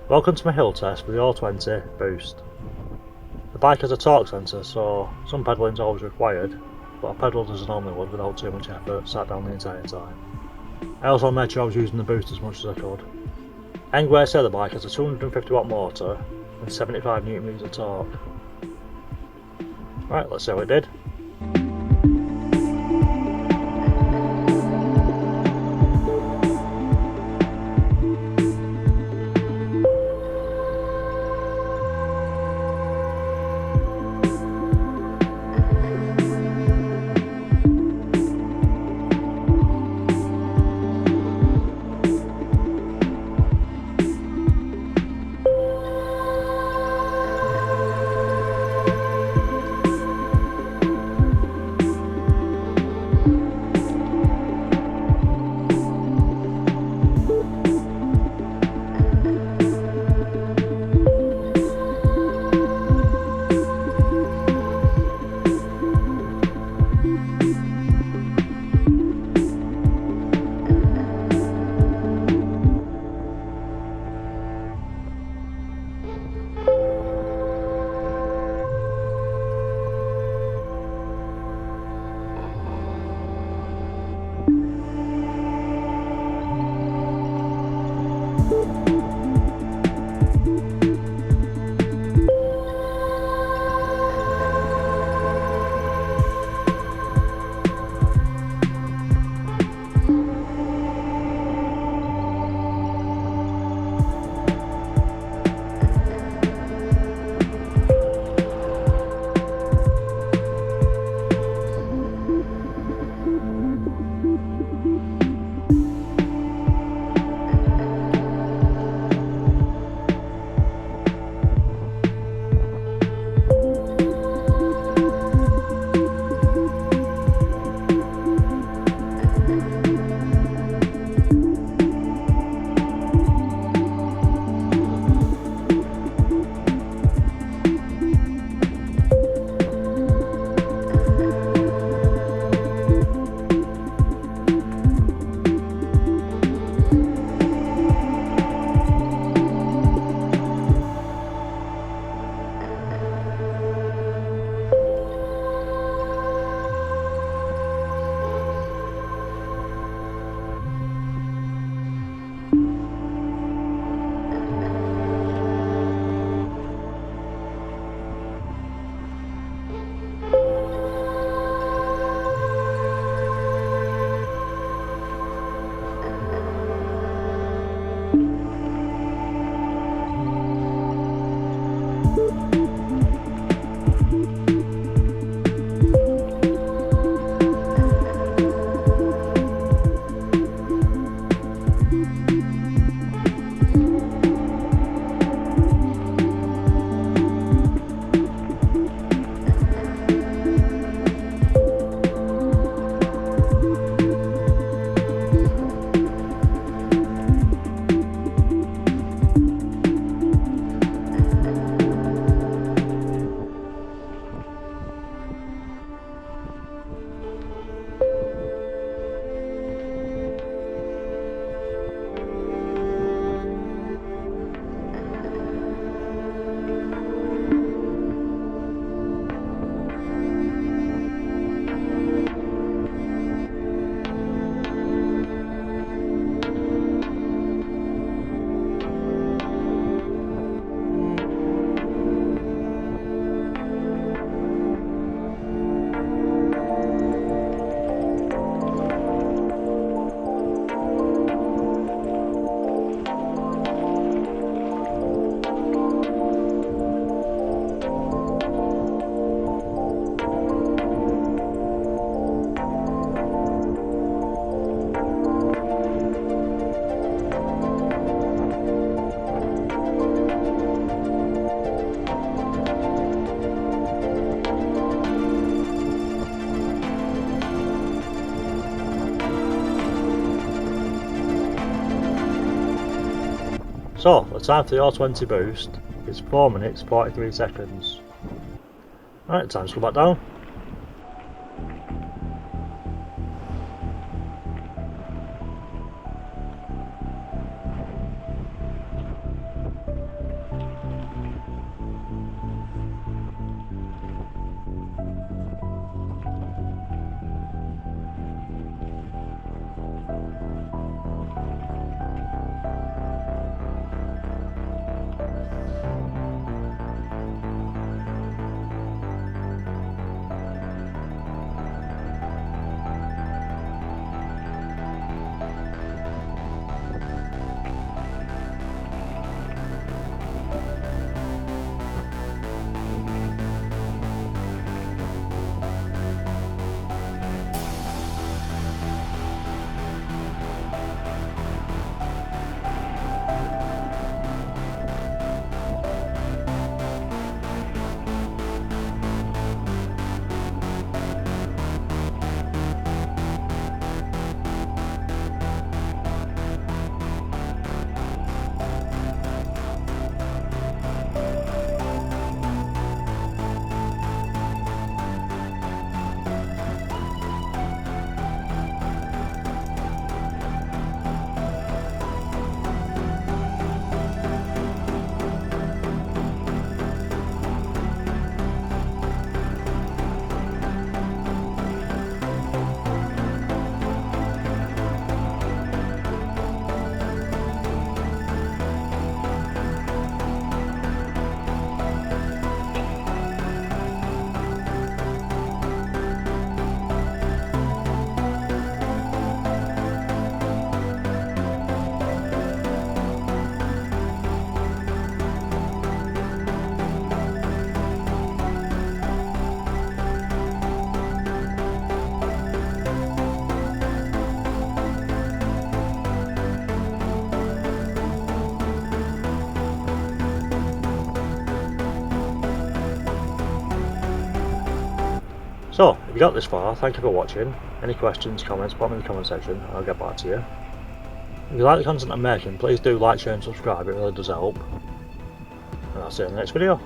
Welcome to my hill test with the O20 Boost. The bike has a torque sensor, so some pedalling is always required, but I pedalled as I normally would without too much effort, sat down the entire time. I also made sure I was using the boost as much as I could. ENGWE said the bike has a 250 watt motor and 75 Nm of torque. Right, let's see how it did. So, the time for the O20 Boost is 4 minutes 43 seconds. Right, time to go back down. So, if you got this far, thank you for watching. Any questions, comments, put them in the comment section and I'll get back to you. If you like the content I'm making, please do like, share and subscribe, it really does help. And I'll see you in the next video.